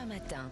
BFM1 Matin.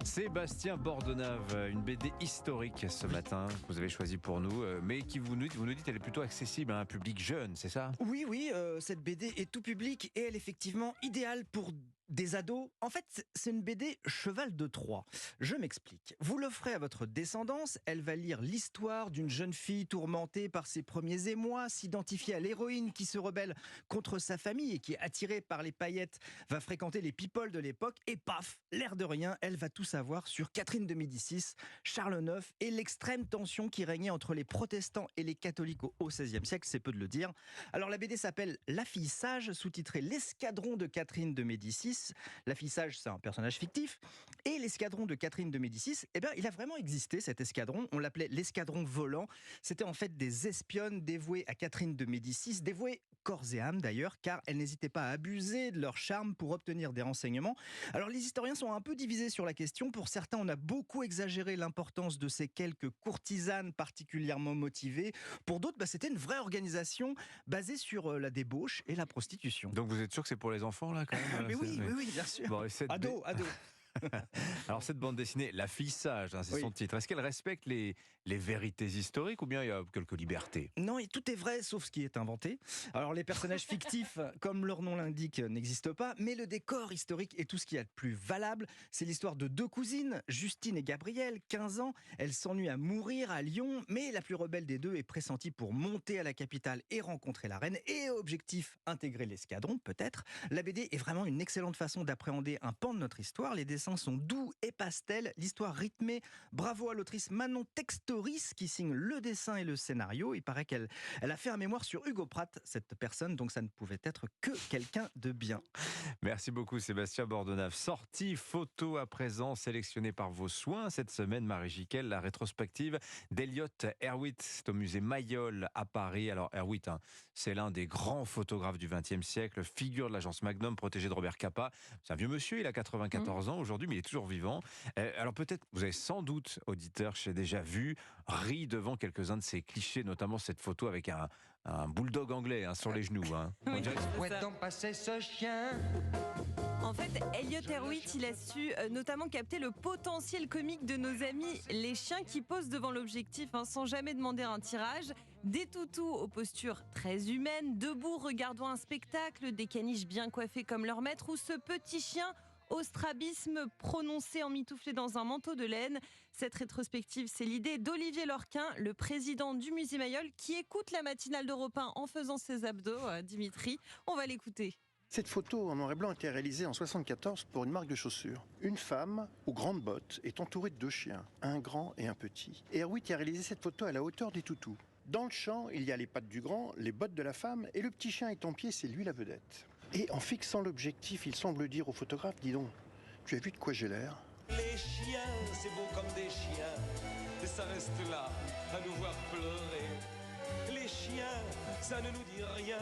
Sébastien Bordenave, une BD historique ce matin que vous avez choisi pour nous, mais qui vous nous dites elle est plutôt accessible à un public jeune, c'est ça? Oui, cette BD est tout public et elle est effectivement idéale pour des ados. En fait, c'est une BD cheval de Troie. Je m'explique. Vous l'offrez à votre descendance, elle va lire l'histoire d'une jeune fille tourmentée par ses premiers émois, s'identifier à l'héroïne qui se rebelle contre sa famille et qui, attirée par les paillettes, va fréquenter les people de l'époque et paf, l'air de rien, elle va tout savoir sur Catherine de Médicis, Charles IX et l'extrême tension qui régnait entre les protestants et les catholiques au XVIe siècle, c'est peu de le dire. Alors la BD s'appelle La fille sage, sous-titrée L'escadron de Catherine de Médicis. La fille sage, c'est un personnage fictif. Et l'escadron de Catherine de Médicis, il a vraiment existé, cet escadron. On l'appelait l'escadron volant. C'était en fait des espionnes dévouées à Catherine de Médicis, dévouées corps et âme d'ailleurs, car elles n'hésitaient pas à abuser de leur charme pour obtenir des renseignements. Alors les historiens sont un peu divisés sur la question. Pour certains, on a beaucoup exagéré l'importance de ces quelques courtisanes particulièrement motivées. Pour d'autres, c'était une vraie organisation basée sur la débauche et la prostitution. Donc vous êtes sûr que c'est pour les enfants là quand même? Mais oui, bien sûr. Bon, Ado. Alors cette bande dessinée, La fille sage, c'est son titre. Est-ce qu'elle respecte les vérités historiques ou bien il y a quelques libertés? Non, et tout est vrai sauf ce qui est inventé. Alors les personnages fictifs, comme leur nom l'indique, n'existent pas, mais le décor historique est tout ce qu'il y a de plus valable. C'est l'histoire de deux cousines, Justine et Gabrielle, 15 ans. Elles s'ennuient à mourir à Lyon, mais la plus rebelle des deux est pressentie pour monter à la capitale et rencontrer la reine. Et objectif, intégrer l'escadron, peut-être. La BD est vraiment une excellente façon d'appréhender un pan de notre histoire. Les dessins sont doux et pastels, l'histoire rythmée. Bravo à l'autrice Manon Textoris qui signe le dessin et le scénario. Il paraît qu'elle a fait un mémoire sur Hugo Pratt, cette personne, donc ça ne pouvait être que quelqu'un de bien. Merci beaucoup Sébastien Bordenave. Sortie photo à présent sélectionnée par vos soins cette semaine, Marie Jiquel, la rétrospective d'Elliott Erwitt. C'est au musée Mayol à Paris. Alors Erwitt, c'est l'un des grands photographes du XXe siècle, figure de l'agence Magnum, protégé de Robert Capa. C'est un vieux monsieur, il a 94 ans aujourd'hui, mais il est toujours vivant. Alors peut-être, vous avez sans doute, auditeur, j'ai déjà vu, ri devant quelques-uns de ces clichés, notamment cette photo avec un bulldog anglais sur les genoux. Oui, où est donc passé ce chien ? En fait, Elliott Erwitt, il a su notamment capter le potentiel comique de nos amis les chiens qui posent devant l'objectif sans jamais demander un tirage. Des toutous aux postures très humaines, debout regardant un spectacle, des caniches bien coiffés comme leur maître ou ce petit chien au strabisme prononcé emmitouflé dans un manteau de laine. Cette rétrospective, c'est l'idée d'Olivier Lorquin, le président du musée Mayol, qui écoute la matinale d'Europe 1 en faisant ses abdos, Dimitri. On va l'écouter. Cette photo en noir et blanc a été réalisée en 1974 pour une marque de chaussures. Une femme, aux grandes bottes, est entourée de deux chiens, un grand et un petit. Et Erwitt a réalisé cette photo à la hauteur des toutous. Dans le champ, il y a les pattes du grand, les bottes de la femme, et le petit chien est en pied, c'est lui la vedette. Et en fixant l'objectif, il semble dire au photographe, dis donc, tu as vu de quoi j'ai l'air ? Les chiens, c'est beau comme des chiens, et ça reste là, à nous voir pleurer. Les chiens, ça ne nous dit rien.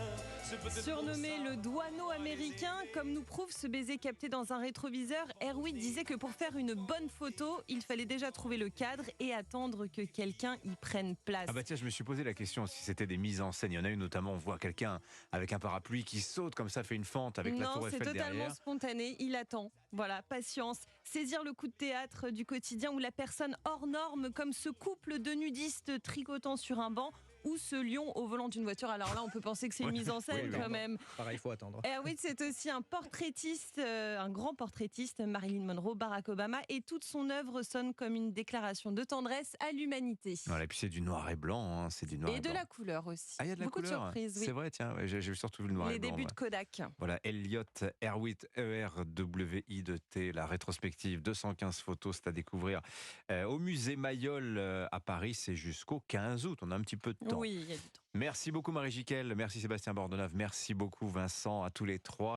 Surnommé le douaneau américain, comme nous prouve ce baiser capté dans un rétroviseur, Erwitt disait que pour faire une bonne photo, il fallait déjà trouver le cadre et attendre que quelqu'un y prenne place. Ah bah tiens, je me suis posé la question si c'était des mises en scène. Il y en a une notamment, on voit quelqu'un avec un parapluie qui saute comme ça, fait une fente avec la tour Eiffel derrière. Non, c'est totalement spontané, il attend. Voilà, patience. Saisir le coup de théâtre du quotidien où la personne hors norme, comme ce couple de nudistes tricotant sur un banc, ou ce lion au volant d'une voiture. Alors là, on peut penser que c'est une mise en scène quand même. Pareil, il faut attendre. Erwitt, c'est aussi un portraitiste, un grand portraitiste, Marilyn Monroe, Barack Obama, et toute son œuvre sonne comme une déclaration de tendresse à l'humanité. Voilà, et puis c'est du noir et blanc, c'est du noir et de blanc. la couleur aussi. Ah, il y a de la Beaucoup couleur. de surprises, oui. C'est vrai, tiens, j'ai surtout vu le noir et blanc. Les débuts de Kodak. Voilà, Elliott Erwitt, E-R-W-I-T, la rétrospective, 215 photos, c'est à découvrir au musée Mayol à Paris, c'est jusqu'au 15 août. On a un petit peu de temps. Oui, il y a du temps. Merci beaucoup Marie Jiquel, merci Sébastien Bordenave, merci beaucoup Vincent, à tous les trois.